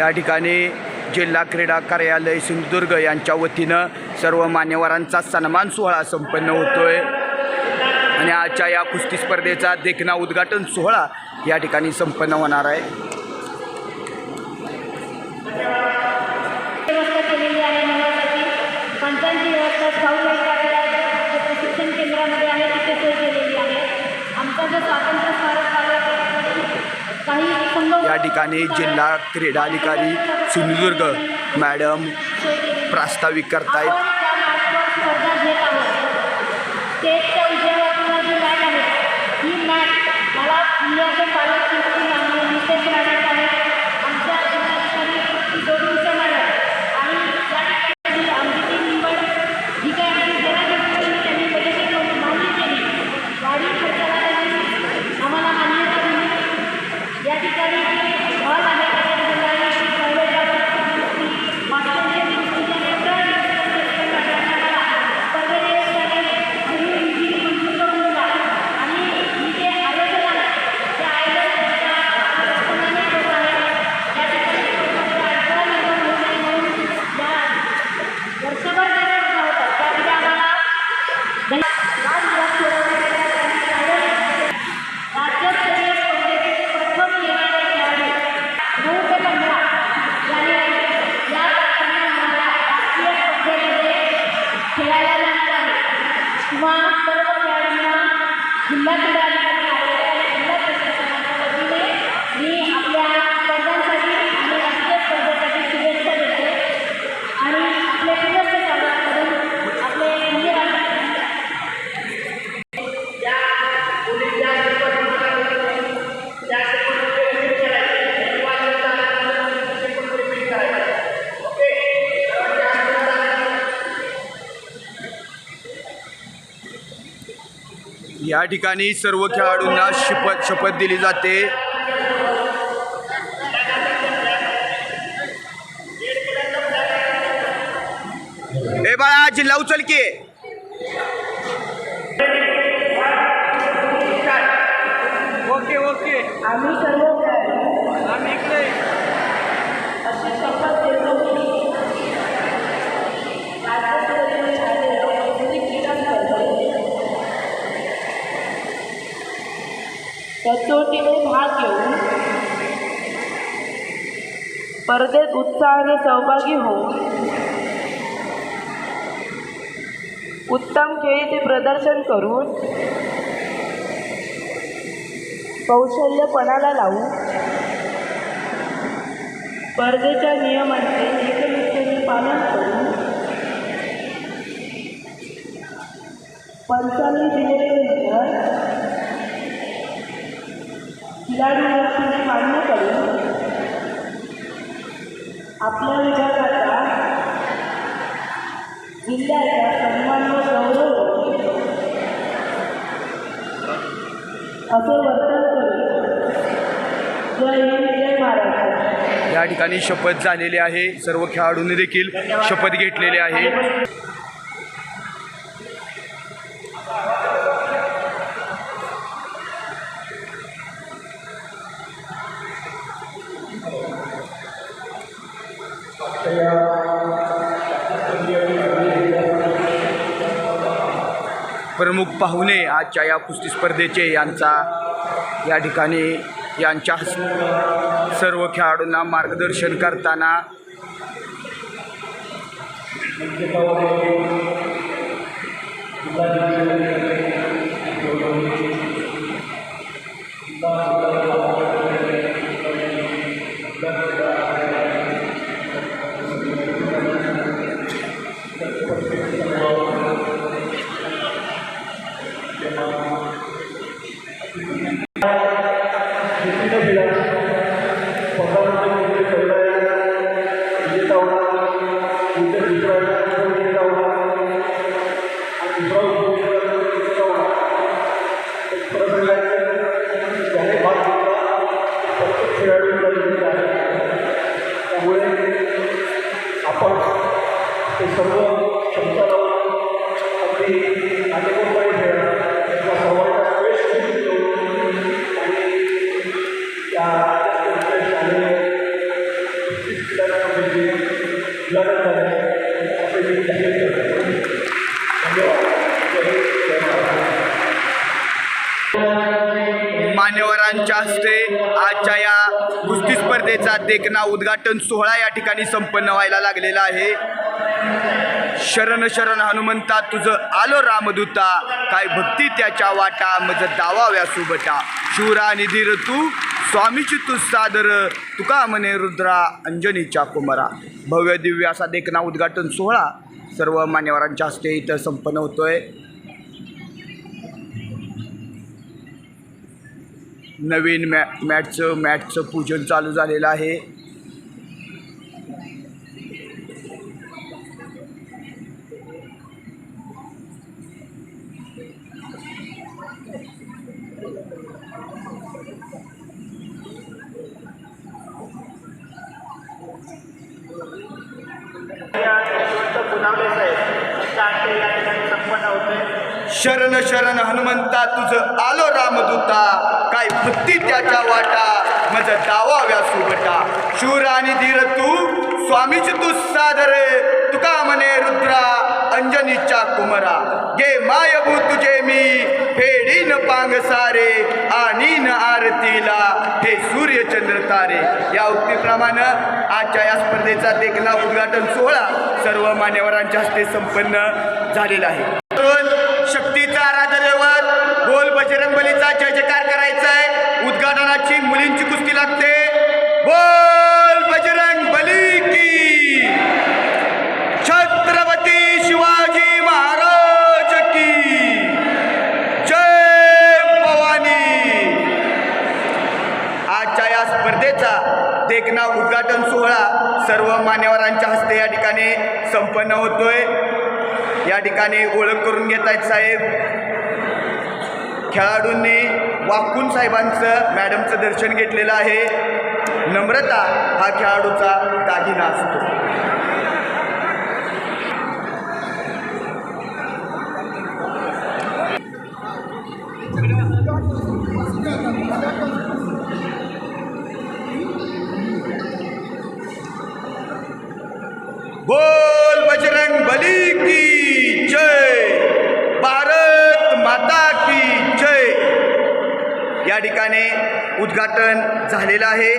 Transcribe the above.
या ठिकाणी जिल्हा क्रीडा कार्यालय सिंधुदुर्ग यांच्या वतीनं सर्व मान्यवरांचा सन्मान सोहळा संपन्न होतोय आणि आजच्या या कुस्ती स्पर्धेचा देखना उद्घाटन सोहळा या ठिकाणी संपन्न होणार आहे। पंचांची व्यवस्था स्काउट कार्यालयाच्या प्रशिक्षण केंद्रामध्ये आहे तिथे सोय केलेली आहे। आमचा जो स्वातंत्र्य स्मारक काही या ठिकाणी जिल्हा क्रीडाधिकारी सिंधुदुर्ग मॅडम प्रास्ताविक करतायत। स्पर्धा घेत आहोत। स्टेटच्या विजयावरची जी मॅच आहे ही मॅच मला जिल्ह्याचे पालकमंत्री माननीय नितेश राणे साहेब आमच्या जिल्हाधिकारी 2 दिवसांना आणि आमची टीम निवड जी काय आमची त्यांनी बजेट मान्य केली वाढीव खर्चाला त्यांनी आम्हाला मान्यता दिली। या ठिकाणी हॉल आहे जिल्हा क्रीडाधिकारी कार्यालय जिल्हा प्रशासनाच्या वतीने मी आपल्या स्पर्धांसाठी आणि राष्ट्रीय स्पर्धेसाठी शुभेच्छा देते आणि आपले पुरस्थ स्वागत करून आपले या ठिकाणी सर्व खेळाडूंना शपथ दिली जाते। ए बाळा जिल्हा उचल की ओके ओके आम्ही सर्व आम्ही इकडे अशी शपथ देतो की कसोटीने भाग घेऊन स्पर्धेत उत्साहाने सहभागी होऊन उत्तम खेळीचे प्रदर्शन करून कौशल्य पणाला लावून स्पर्धेच्या नियमांचे एकनिष्ठेने पालन करून पंचांनी दिलेल्यानंतर खिलाडी व्यक्तीने मान्य करून आपल्या विभागाचा जिल्ह्याचा सन्मान व गौरव असे वर्तन करून जय हिंद जय महाराष्ट्र। या ठिकाणी शपथ झालेली आहे। सर्व खेळाडूंनी देखील शपथ घेतलेली आहे। प्रमुख पाहुणे आजच्या या कुस्ती स्पर्धेचे यांचा या ठिकाणी यांच्या सर्व खेळाडूंना मार्गदर्शन करताना मान्यवरांच्या हस्ते आजच्या या कुस्ती स्पर्धेचा देखना उद्घाटन सोहळा या ठिकाणी संपन्न व्हायला लागलेला आहे. शरण शरण हनुमंता तुझं आलो रामदूता, काय भक्ती त्याच्या वाटा, मज दावाव्या सुबटा, शूरा आणि धीर तू स्वामीची तू सादर, तुका म्हणे रुद्रा अंजनीच्या कुमारा. भव्य दिव्य असा देखना उद्घाटन सोहळा सर्व मान्यवरांच्या हस्ते इथं संपन्न होतोय. नवीन मॅटचं पूजन चालू झालेलं आहे. शरण शरण हनुमंता तुझं आलो रामदूता, काय भक्ती त्याच्या वाटा, मज दावाव्या सुबटा, शूर आणि धीर तू स्वामीची तू सादर, तुका म्हणे रुद्रा अंजनीच्या कुमारा. गे मायभू तुझे मी फेडीन पांग सारे, आणीन आरतीला हे सूर्यचंद्र तारे. या उक्तीप्रमाणे आजच्या या स्पर्धेचा देखना उद्घाटन सोहळा सर्व मान्यवरांच्या हस्ते संपन्न झालेला आहे. शक्तीचा आराध्य दैवत बोल बजरंगबलीचा जय जयकार करायचा आहे. उद्घाटनाची मुलींची कुस्ती लागते. बोल बजरंगबली की, छत्रपती शिवाजी महाराज की जय भवानी. आजच्या या स्पर्धेचा देखना उद्घाटन सोहळा सर्व मान्यवरांच्या हस्ते या ठिकाणी संपन्न होतोय. या ठिकाणी ओळख करून घेत आहेत साहेब. खेळाडूंनी वाकून साहेबांचं मॅडमचं दर्शन घेतलेलं आहे. नम्रता हा खेळाडूचा दागिना असतो. बोल बजरंगबली की जय, भारत माता की जय. या ठिकाणी उद्घाटन झालेलं आहे.